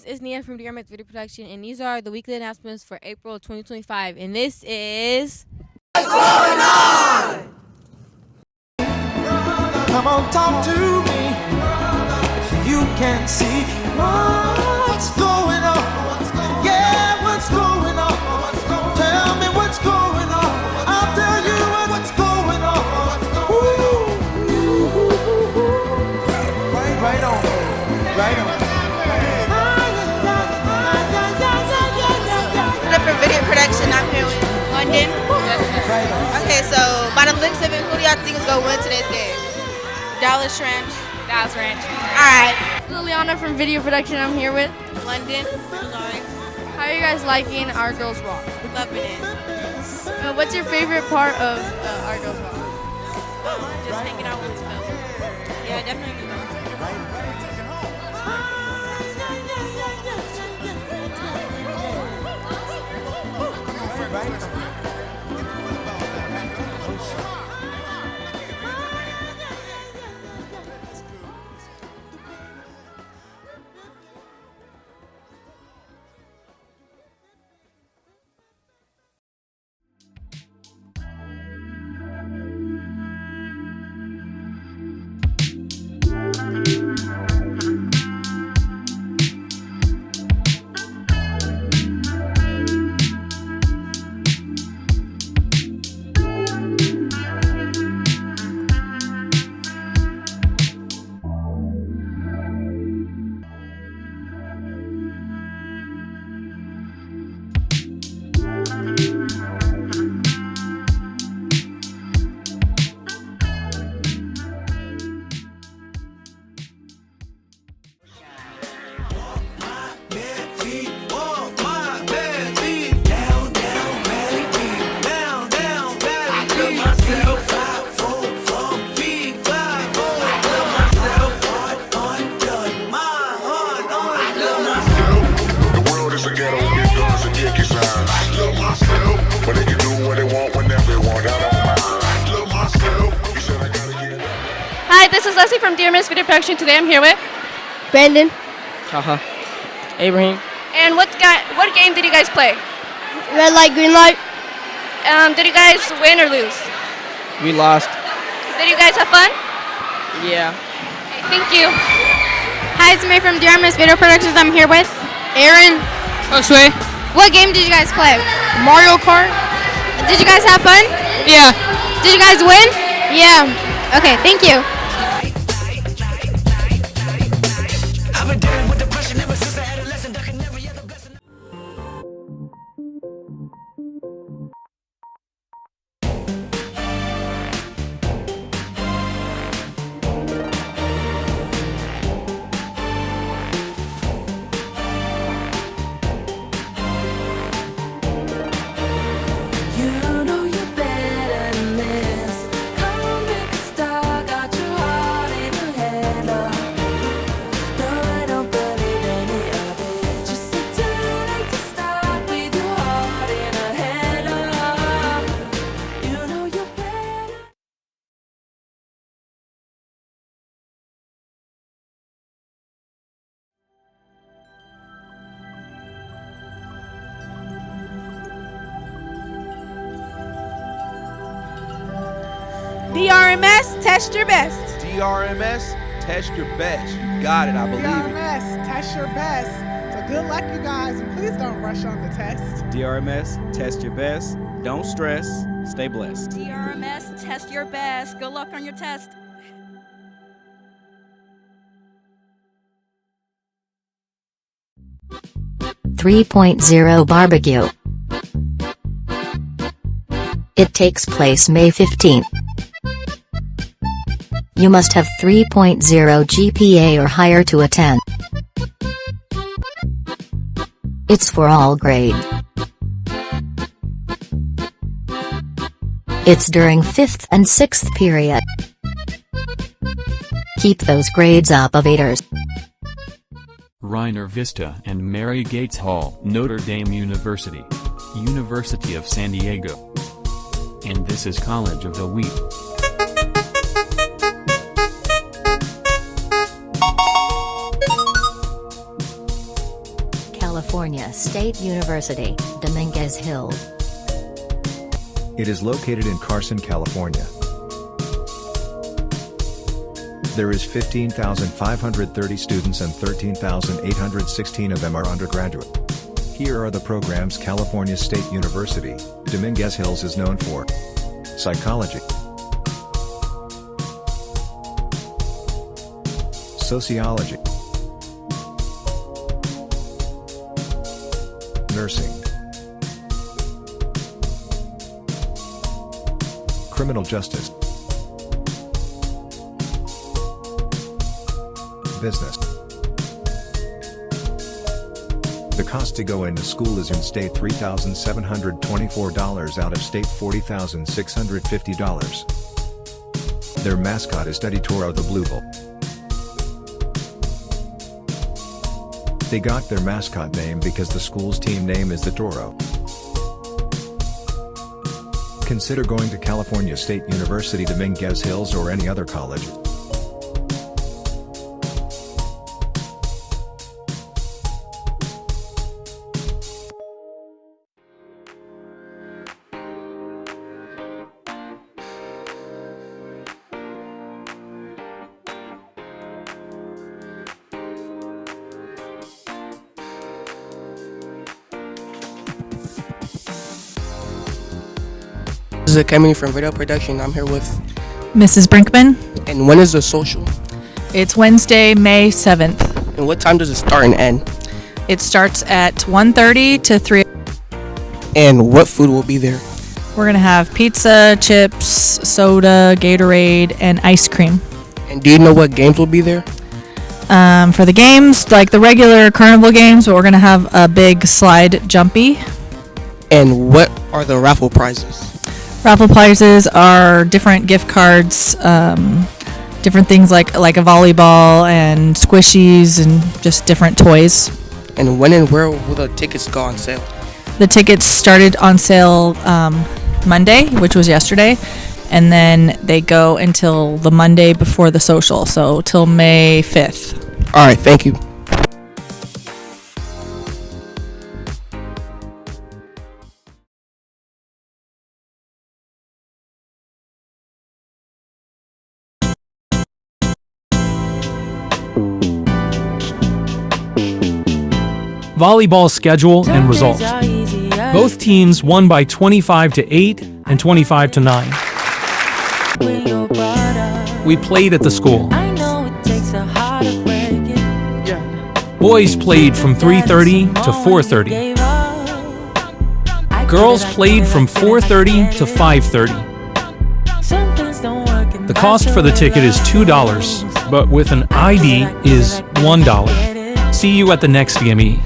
it's Nia from DRMS Video Production, and these are the weekly announcements for April 2025. And this is... What's going on? Come on, talk to me. You can see what's going on. Yeah, what's going on? Tell me what's going on. I'll tell you what's going on. Right on. Right on. From video production, I'm here with London. Okay, so by the looks of it, who do y'all think is going to win today's game? Dallas Ranch. Dallas Ranch. Alright. Liliana from video production, I'm here with London. Sorry. How are you guys liking Our Girls Rock? Loving it. What's your favorite part of Our Girls Rock? Just hanging out with his fellas. Yeah, definitely. Hi, this is Leslie from DRMS Video Production. Today I'm here with Brandon. Abraham. And what game did you guys play? Red light, green light. Did you guys win or lose? We lost. Did you guys have fun? Yeah. Okay, thank you. Hi, it's May from DRMS Video Productions. I'm here with Aaron. Josue. What game did you guys play? Mario Kart. Did you guys have fun? Yeah. Did you guys win? Yeah. Okay, thank you. DRMS, test your best. DRMS, test your best. You got it, I believe DRMS, test your best. So good luck, you guys, and please don't rush on the test. DRMS, test your best. Don't stress. Stay blessed. DRMS, test your best. Good luck on your test. Barbecue. It takes place May 15th. You must have 3.0 GPA or higher to attend. It's for all grades. It's during 5th and 6th period. Keep those grades up, avatars. Reiner Vista and Mary Gates Hall, Notre Dame University. University of San Diego. And this is College of the Week. State University, Dominguez Hills. It is located in Carson, California. There is 15,530 students and 13,816 of them are undergraduate. Here are the programs California State University, Dominguez Hills is known for. Psychology, Sociology, Nursing, Criminal Justice, Business. The cost to go into school is in-state $3,724, out-of-state $40,650. Their mascot is Teddy Toro the Bluebull. They got their mascot name because the school's team name is the Toro. Consider going to California State University, Dominguez Hills or any other college. This is Kemi from Video Production. I'm here with Mrs. Brinkman. And when is the social? It's Wednesday, May 7th. And what time does it start and end? It starts at 1:30 to 3. And what food will be there? We're going to have pizza, chips, soda, Gatorade, and ice cream. And do you know what games will be there? For the games, like the regular carnival games, but we're going to have a big slide jumpy. And what are the raffle prizes? Raffle prizes are different gift cards, different things like a volleyball and squishies and just different toys. And when and where will the tickets go on sale? The tickets started on sale Monday, which was yesterday, and then they go until the Monday before the social, so till May 5th. All right, thank you. Volleyball schedule and results. Both teams won by 25-8 and 25-9. We played at the school. Boys played from 3:30 to 4:30. Girls played from 4:30 to 5:30. The cost for the ticket is $2, but with an ID is $1. See you at the next DME.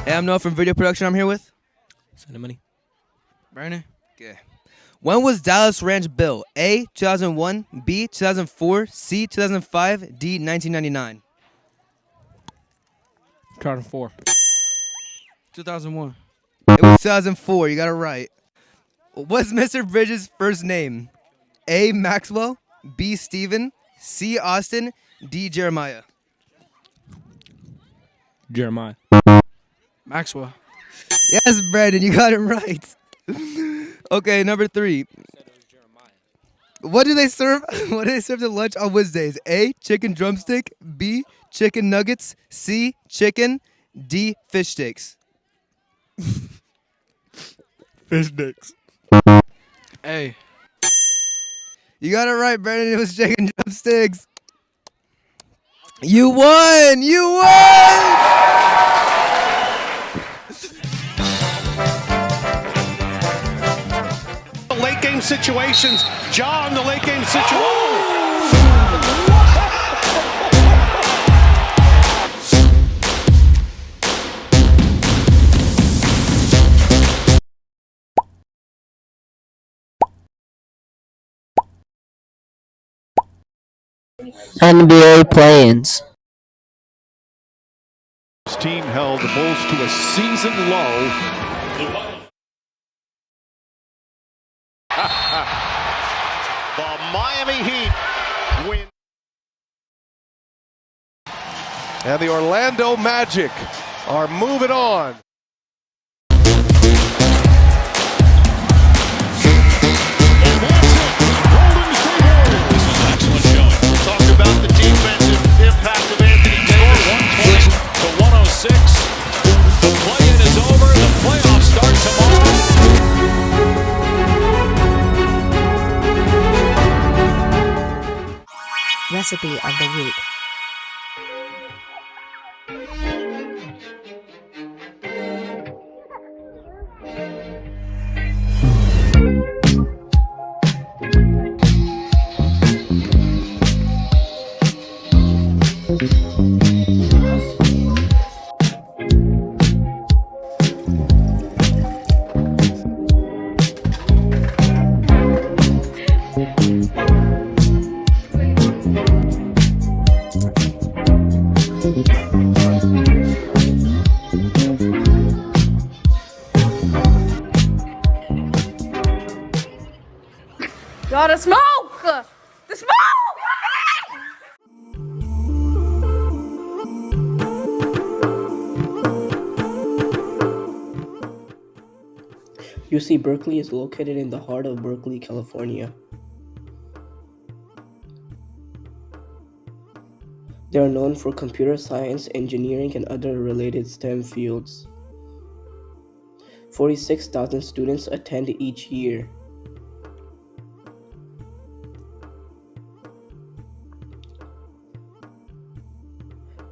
I'm Noah from Video Production. I'm here with Send the money. Brandon. Okay. When was Dallas Ranch built? A. 2001, B. 2004, C. 2005, D. 1999. 2004. 2001. It was 2004. You got it right. What's Mr. Bridges' first name? A. Maxwell, B. Steven, C. Austin, D. Jeremiah. Jeremiah. Maxwell. Yes, Brandon, you got it right. Okay, number 3. What do they serve? What do they serve to lunch on Wednesdays? A. Chicken drumstick. B. Chicken nuggets. C. Chicken. D. Fish sticks. Fish dicks. Hey. You got it right, Brandon. It was chicken drumsticks. You won! You won! Late game situations. John, the late game situation. NBA play-ins. This team held the Bulls to a season low. The Miami Heat win. And the Orlando Magic are moving on. Talked about the defensive impact of Anthony Davis. 120 to 106. The play-in is over. The playoffs start tomorrow. Recipe of the week. Y'all, the smoke! The smoke! UC Berkeley is located in the heart of Berkeley, California. They are known for computer science, engineering, and other related STEM fields. 46,000 students attend each year.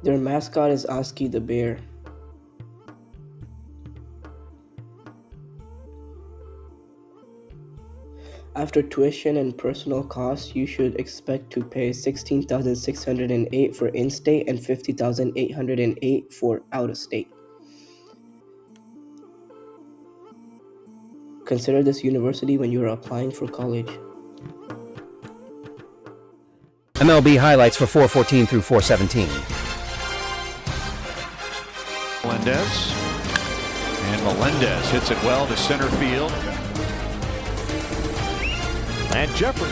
Their mascot is Oski the Bear. After tuition and personal costs, you should expect to pay $16,608 for in-state and $50,808 for out-of-state. Consider this university when you are applying for college. MLB highlights for 414 through 417. Melendez. And Melendez hits it well to center field. And Jeffrey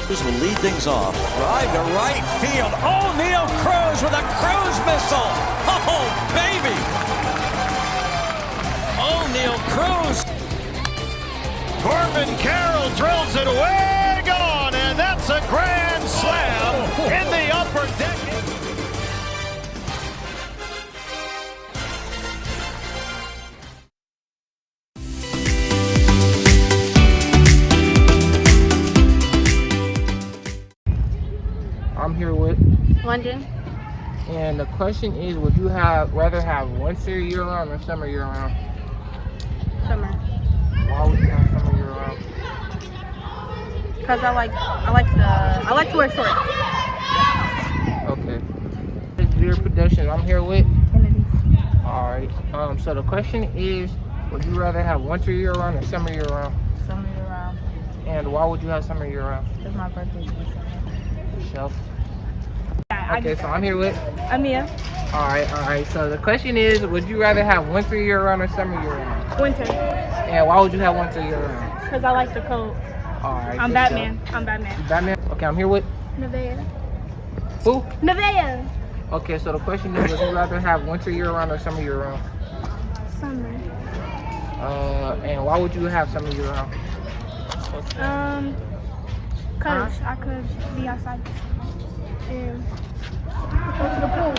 will lead things off. Drive to right field. O'Neal Cruz with a cruise missile. Oh, baby. O'Neal Cruz. Corbin Carroll drills it way gone, and that's a grand slam in the upper deck. I'm here with London. And the question is, would you rather have winter year round or summer year round? Summer. Why would you have summer year round? Because I like to wear shorts. Okay. Your production. I'm here with Kennedy. Alright. So the question is, would you rather have winter year round or summer year round? Summer year round. And why would you have summer year round? It's my birthday. Shelf. Okay, so I'm here with Amia. Alright. So the question is, would you rather have winter year round or summer year round? Winter. And why would you have winter year round? Because I like the cold. Alright. I'm Batman. I'm Batman. Batman? Okay, I'm here with Nevaeh. who? Nevaeh. Okay, so the question is, would you rather have winter year round or summer year round? Summer. And why would you have summer year round? Cause I could be outside and go to the pool.